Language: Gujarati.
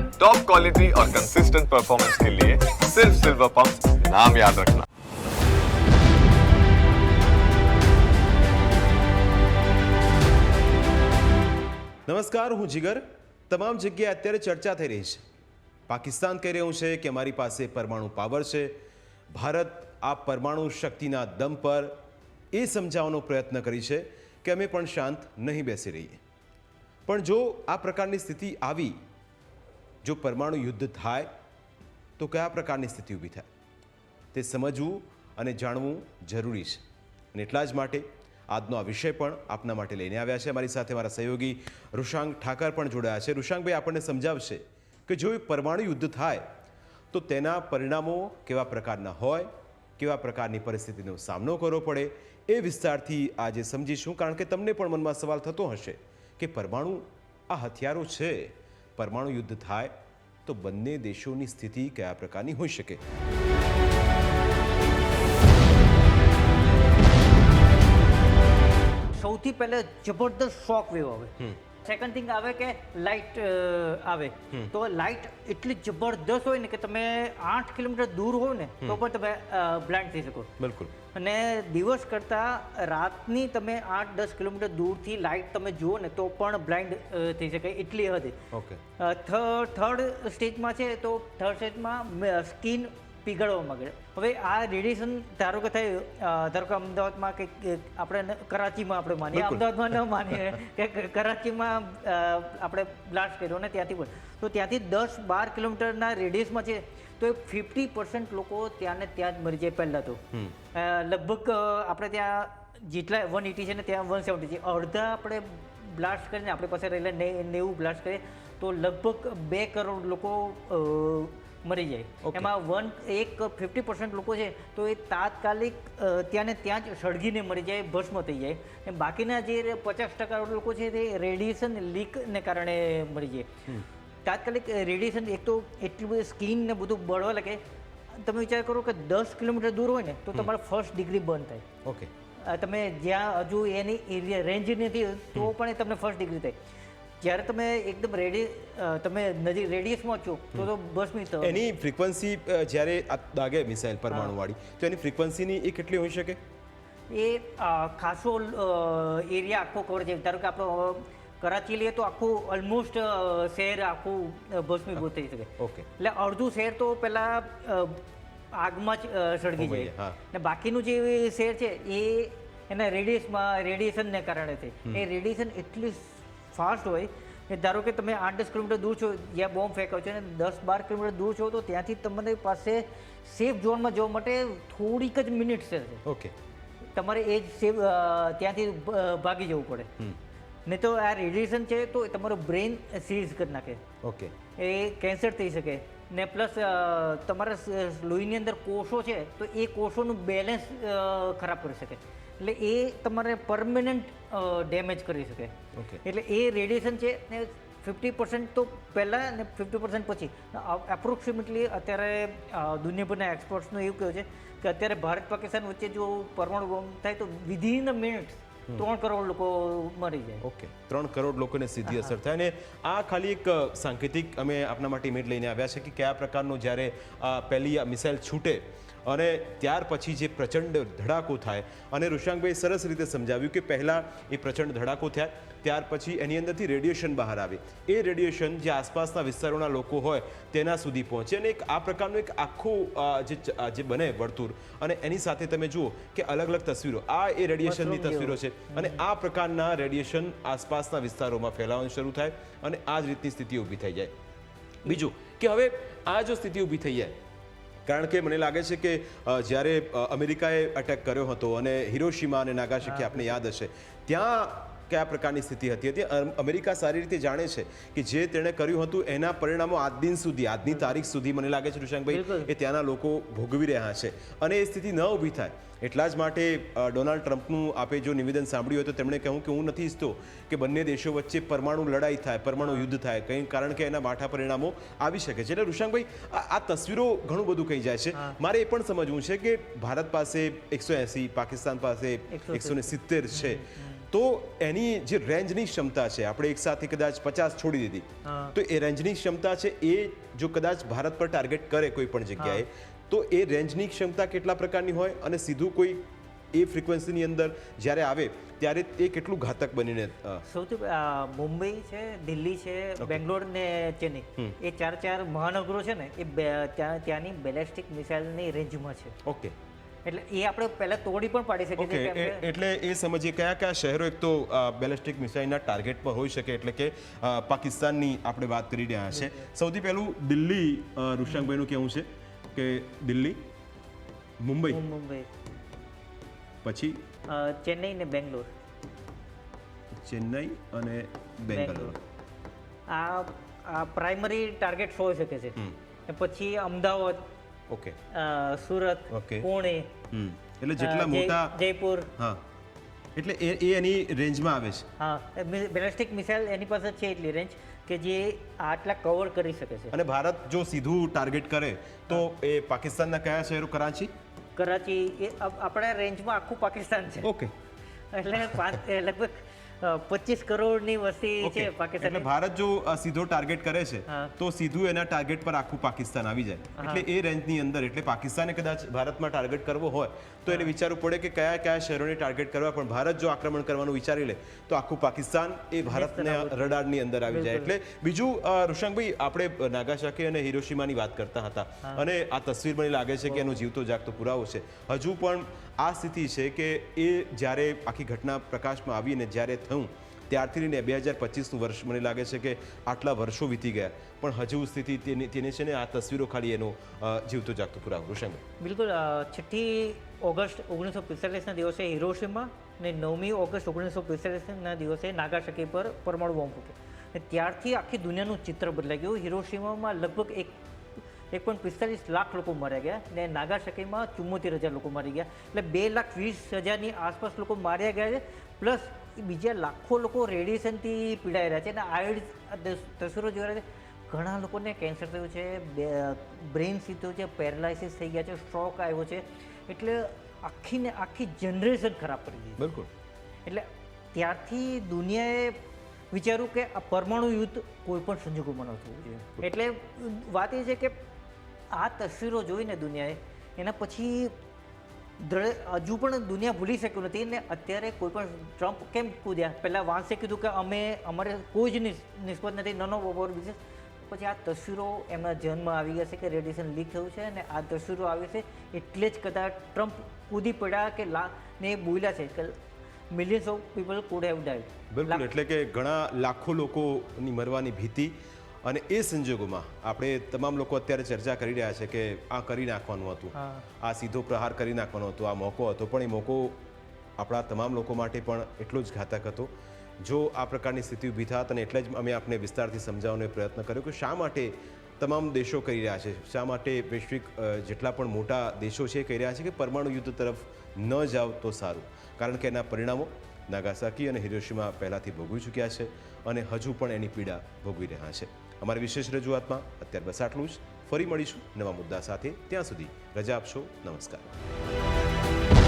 टॉप क्वालिटी और कंसिस्टेंट परफॉर्मेंस के लिए सिर्फ सिल्वर पंप नाम याद रखना। નમસ્કાર, હું જીગર. તમામ જગ્યાએ અત્યારે ચર્ચા થઈ રહી છે. પાકિસ્તાન કહી રહ્યું છે કે અમારી પાસે પરમાણુ પાવર છે. ભારત આ પરમાણુ શક્તિના દમ પર એ સમજાવવાનો પ્રયત્ન કરી છે કે અમે પણ શાંત નહીં બેસી રહીએ. પણ જો આ પ્રકારની સ્થિતિ આવી, જો પરમાણુ યુદ્ધ થાય તો કયા પ્રકારની સ્થિતિ ઊભી થાય તે સમજવું અને જાણવું જરૂરી છે. અને એટલા જ માટે આજનો આ વિષય પણ આપના માટે લઈને આવ્યા છે. અમારી સાથે મારા સહયોગી ઋષાંક ઠાકર પણ જોડાયા છે. ઋષાંકભાઈ આપણને સમજાવશે કે જો પરમાણુ યુદ્ધ થાય તો તેના પરિણામો કેવા પ્રકારના હોય, કેવા પ્રકારની પરિસ્થિતિનો સામનો કરવો પડે, એ વિસ્તારથી આજે સમજીશું. કારણ કે તમને પણ મનમાં સવાલ થતો હશે કે પરમાણુ આ હથિયારો છે, પરમાણુ યુદ્ધ થાય તો બંને દેશોની સ્થિતિ કયા પ્રકારની હોઈ શકે. સૌથી પહેલા જબરદસ્ત શોક વેવ આવે. સેકન્ડ થિંગ આવે કે લાઇટ આવે. તો લાઇટ એટલી જબરદસ્ત હોય ને કે તમે 8 કિલોમીટર દૂર હોય ને તો પણ તમે બ્લાઇન્ડ થઈ શકો. બિલકુલ. અને દિવસ કરતાં રાતની તમે 8-10 કિલોમીટર દૂરથી લાઇટ તમે જુઓ ને તો પણ બ્લાઇન્ડ થઈ શકે એટલી હદે. ઓકે. થર્ડ સ્ટેજમાં છે તો થર્ડ સ્ટેજમાં સ્કિન પીગળવા માંગે. હવે આ રેડિયેશન ધારો કે અમદાવાદમાં કે આપણે કરાચીમાં આપણે માનીએ, અમદાવાદમાં ન માનીએ કે કરાચીમાં આપણે બ્લાસ્ટ કર્યો ને ત્યાંથી પણ, તો ત્યાંથી 10-12 કિલોમીટરના રેડિયસમાં છે તો 50% લોકો ત્યાં ને ત્યાં જ મરી જાય. પહેલાં તો લગભગ આપણે ત્યાં જેટલા 180 છે ને ત્યાં 170 છે. અડધા આપણે બ્લાસ્ટ કરીને આપણી પાસે રહેલા 90 બ્લાસ્ટ કરીએ તો લગભગ 2 કરોડ લોકો મરી જાય. એમાં 50% લોકો છે તો એ તાત્કાલિક ત્યાં ને ત્યાં જ સળગીને મરી જાય, ભસ્મ થઈ જાય. અને બાકીના જે 50% લોકો છે તે રેડિયેશન લીકને કારણે મરી જાય. તાત્કાલિક રેડિયેશન એક તો એટલું બધું સ્કિન ને બધું બળવા લાગે. તમે વિચાર કરો કે 10 કિલોમીટર દૂર હોય ને તો તમારે ફર્સ્ટ ડિગ્રી બંધ થાય. ઓકે. તમે જ્યાં હજુ એની એરિયા રેન્જ નથી તો પણ તમને ફર્સ્ટ ડિગ્રી થાય. જ્યારે તમે એકદમ તમે નજીક રેડિયસમાં છો તો ભસ્મી થશે. એની ફ્રીક્વન્સી જ્યારે આ દાગે મિસાઇલ પરમાણુવાળી તો એની ફ્રીક્વન્સીની એ કેટલી હોઈ શકે? એ ખાસો એરિયા આખો કવર છે. ધારો કે આપણો કરાચી લઈએ તો આખું ઓલમોસ્ટ શહેર આખું ભસ્મીભૂત થઈ શકે. ઓકે. એટલે અડધું શહેર તો પહેલા આગમાં જ સળગી જાય ને બાકીનું જે શહેર છે એ એના રેડિયેશનને કારણે છે. એ રેડિયેશન એટલી ફાસ્ટ હોય કે ધારો કે તમે 8-10 કિલોમીટર દૂર છો જ્યાં બોમ્બ ફેંકાયો છે અને 10-12 કિલોમીટર દૂર છો તો ત્યાંથી તમારી પાસે સેફ ઝોનમાં જવા માટે થોડીક જ મિનિટ્સ છે. ઓકે. તમારે એ જ સેફ ત્યાંથી ભાગી જવું પડે. નહીં તો આ રેડિયેશન છે તો તમારું બ્રેન સીઝ કરી નાખે. ઓકે. એ કેન્સર થઈ શકે ને પ્લસ તમારા લોહીની અંદર કોષો છે તો એ કોષોનું બેલેન્સ ખરાબ કરી શકે. એટલે એ તમારે પરમેનન્ટ ડેમેજ કરી શકે. એટલે એ રેડિયેશન છે ને 50% તો પહેલાં ને 50% પછી. એપ્રોક્સિમેટલી અત્યારે દુનિયાભરના એક્સપર્ટ્સનું એવું કહ્યું છે કે અત્યારે ભારત પાકિસ્તાન વચ્ચે જો પરમાણુ બોમ્બ થાય તો વિધિન અ મિનિટ 3 કરોડ લોકો મરી જાય. ઓકે. 3 કરોડ લોકોને સીધી અસર થાય. અને આ ખાલી એક સાંકેતિક અમે આપના માટે ઇમેજ લઈને આવ્યા છે કે કયા પ્રકારનો જ્યારે પહેલી આ મિસાઇલ છૂટે અને ત્યાર પછી જે પ્રચંડ ધડાકો થાય. અને ઋષાંકભાઈ સરસ રીતે સમજાવ્યું કે પહેલાં એ પ્રચંડ ધડાકો થયા, ત્યાર પછી એની અંદરથી રેડિયેશન બહાર આવે. એ રેડિયેશન જે આસપાસના વિસ્તારોના લોકો હોય તેના સુધી પહોંચે અને એક આ પ્રકારનું એક આખું જે બને વર્તુળ. અને એની સાથે તમે જુઓ કે અલગ અલગ તસવીરો, આ એ રેડિયેશનની તસવીરો છે. અને આ પ્રકારના રેડિયેશન આસપાસના વિસ્તારોમાં ફેલાવાનું શરૂ થાય અને આ જ રીતની સ્થિતિ ઊભી થઈ જાય. બીજું કે હવે આ જો સ્થિતિ ઊભી થઈ જાય, કારણ કે મને લાગે છે કે જ્યારે અમેરિકાએ અટેક કર્યો હતો અને હિરોશીમા અને નાગાસાકી આપને યાદ હશે, ત્યાં કયા પ્રકારની સ્થિતિ હતી. અમેરિકા સારી રીતે જાણે છે કે જે તેણે કર્યું હતું એના પરિણામો આજ દિન સુધી, આજની તારીખ સુધી મને લાગે છે ઋષાંકભાઈ એ ત્યાંના લોકો ભોગવી રહ્યા છે. અને એ સ્થિતિ ન ઊભી થાય એટલા જ માટે ડોનાલ્ડ ટ્રમ્પનું આપે જો નિવેદન સાંભળ્યું હોય તો તેમણે કહ્યું કે હું નથી ઈચ્છતો કે બંને દેશો વચ્ચે પરમાણુ લડાઈ થાય, પરમાણુ યુદ્ધ થાય, કંઈ કારણ કે એના માઠા પરિણામો આવી શકે છે. એટલે ઋષાંકભાઈ આ તસવીરો ઘણું બધું કહી જાય છે. મારે એ પણ સમજવું છે કે ભારત પાસે 180, પાકિસ્તાન પાસે 170 છે. તો એની જે રેન્જની ક્ષમતા છે, આપણે એક સાથે કદાચ 50 છોડી દીધી, તો એ રેન્જની ક્ષમતા છે એ જો કદાચ ભારત પર ટાર્ગેટ કરે કોઈ પણ જગ્યાએ, તો એ રેન્જની ક્ષમતા કેટલા પ્રકારની હોય અને સીધું કોઈ એ ફ્રીક્વન્સીની અંદર જ્યારે આવે ત્યારે એ કેટલું ઘાતક બનીને સૌથી મુંબઈ છે, દિલ્હી છે, બેંગ્લોર ને ચેન્નઈ, એ ચાર મહાનગરો છે ને એ ત્યાંની બેલેસ્ટિક મિસાઇલની રેન્જમાં છે. ઓકે, એટલે એ આપણે પહેલા તોડી પણ પાડી શકીએ છીએ. ઓકે, એટલે એ સમજીએ કયા કયા શહેરો એક તો બેલેસ્ટિક મિસાઇલના ટાર્ગેટ પર હોઈ શકે, એટલે કે પાકિસ્તાનની આપણે વાત કરી રહ્યા છે. સૌથી પહેલું દિલ્હી, ઋષાંકભાઈનું કહેવું છે કે દિલ્હી, મુંબઈ, પછી ચેન્નઈ ને બેંગ્લોર. ચેન્નઈ અને બેંગ્લોર આ પ્રાઇમરી ટાર્ગેટ હોઈ શકે છે. પછી અમદાવાદ, ઓકે, સુરત, પુણે, એટલે જેટલા મોટા, જયપુર, હા, એટલે એ એની રેન્જમાં આવે છે. હા, બેલેસ્ટિક મિસાઇલ એની પાસે છે એટલી રેન્જ કે જે આટલા કવર કરી શકે છે. અને ભારત જો સીધું ટાર્ગેટ કરે તો એ પાકિસ્તાનના કયા શહેરો? કરાચી એ આપણા રેન્જમાં આખું પાકિસ્તાન છે. ઓકે, એટલે લગભગ 25 કરોડની વસ્તી છે પાકિસ્તાન. એટલે ભારત જો સીધો ટાર્ગેટ કરે છે તો સીધું એના ટાર્ગેટ પર આખું પાકિસ્તાન આવી જાય. એટલે એ રેન્જની અંદર, એટલે પાકિસ્તાને કદાચ ભારતમાં ટાર્ગેટ કરવો હોય તો એને વિચારવું પડે કે કયા કયા શહેરોને ટાર્ગેટ કરવા, પણ ભારત જો આક્રમણ કરવાનું વિચારી લે તો આખું પાકિસ્તાન એ ભારતના રડારની અંદર આવી જાય. એટલે બીજું, ઋષાંકભાઈ, આપણે નાગાસાકી અને હિરોશિમાની વાત કરતા હતા અને આ તસવીર મને લાગે છે કે એનો જીવતો જાગતો પુરાવો છે. હજુ પણ આ સ્થિતિ છે કે એ જ્યારે આખી ઘટના પ્રકાશમાં આવી અને જ્યારે થયું ત્યારથી લઈને 2025નું વર્ષ મને લાગે છે કે આટલા વર્ષો વીતી ગયા પણ હજુ સ્થિતિ તેને છે ને આ તસવીરો ખાલી એનો જીવતો જાગતો પુરાવો. ઋષાંકભાઈ, બિલકુલ. 6મી ઓગસ્ટ 1945ના દિવસે હિરોશિમા અને 9મી ઓગસ્ટ 1945ના દિવસે નાગાસાકી પર પરમાણુ બોમ્બ ફૂટ્યો. ત્યારથી આખી દુનિયાનું ચિત્ર બદલાઈ ગયું. હિરોશિમામાં લગભગ 1.45 લાખ લોકો માર્યા ગયા અને નાગાસાકીમાં 74,000 લોકો મારી ગયા. એટલે 2,20,000ની આસપાસ લોકો માર્યા ગયા છે. પ્લસ બીજા લાખો લોકો રેડિયેશનથી પીડાઈ રહ્યા છે. અને આ તસવીરો જોઈ રહ્યા છે, ઘણા લોકોને કેન્સર થયું છે, બ્રેઇન સીધું છે, પેરાલાઇસિસ થઈ ગયા છે, સ્ટ્રોક આવ્યો છે. એટલે આખી જનરેશન ખરાબ કરી દીધી. બિલકુલ. એટલે ત્યારથી દુનિયાએ વિચાર્યું કે આ પરમાણુ યુદ્ધ કોઈ પણ સંજોગોમાં ન થવું જોઈએ. એટલે વાત એ છે કે આ તસવીરો જોઈને દુનિયાએ એના પછી હજુ પણ દુનિયા ભૂલી શક્યું નથી. ને અત્યારે કોઈ પણ ટ્રમ્પ કેમ કૂદ્યા, પહેલાં વાંસે કીધું કે અમારે કોઈ જ નિસ્બત નથી, નન ઓફ અવર બિઝનેસ. પછી આ તસવીરો એમના જન્મમાં આવી ગયા છે કે રેડિયેશન લીક થયું છે અને આ તસવીરો આવી છે એટલે જ કદાચ ટ્રમ્પ કૂદી પડ્યા કે ને બોલ્યા છે કે millions of people could have died. બિલકુલ. એટલે કે ઘણા લાખો લોકોની મરવાની ભીતિ, અને એ સંજોગોમાં આપણે તમામ લોકો અત્યારે ચર્ચા કરી રહ્યા છે કે આ કરી નાખવાનું હતું, આ સીધો પ્રહાર કરી નાખવાનો હતો, આ મોકો હતો, પણ એ મોકો આપણા તમામ લોકો માટે પણ એટલો જ ઘાતક હતો. જો આ પ્રકારની સ્થિતિ ઊભી થાત, અને એટલે જ અમે આપને વિસ્તારથી સમજાવવાનો પ્રયત્ન કર્યો કે શા માટે તમામ દેશો કરી રહ્યા છે, શા માટે વૈશ્વિક જેટલા પણ મોટા દેશો છે કહી રહ્યા છે કે પરમાણુ યુદ્ધ તરફ ન જાવ તો સારું, કારણ કે એના પરિણામો નાગાસાકી અને હિરોશિમા પહેલાંથી ભોગવી ચૂક્યા છે અને હજુ પણ એની પીડા ભોગવી રહ્યા છે. અમારી વિશેષ રજૂઆતમાં અત્યારે બસ આટલું જ. ફરી મળીશું નવા મુદ્દા સાથે. ત્યાં સુધી રજા આપશો. નમસ્કાર.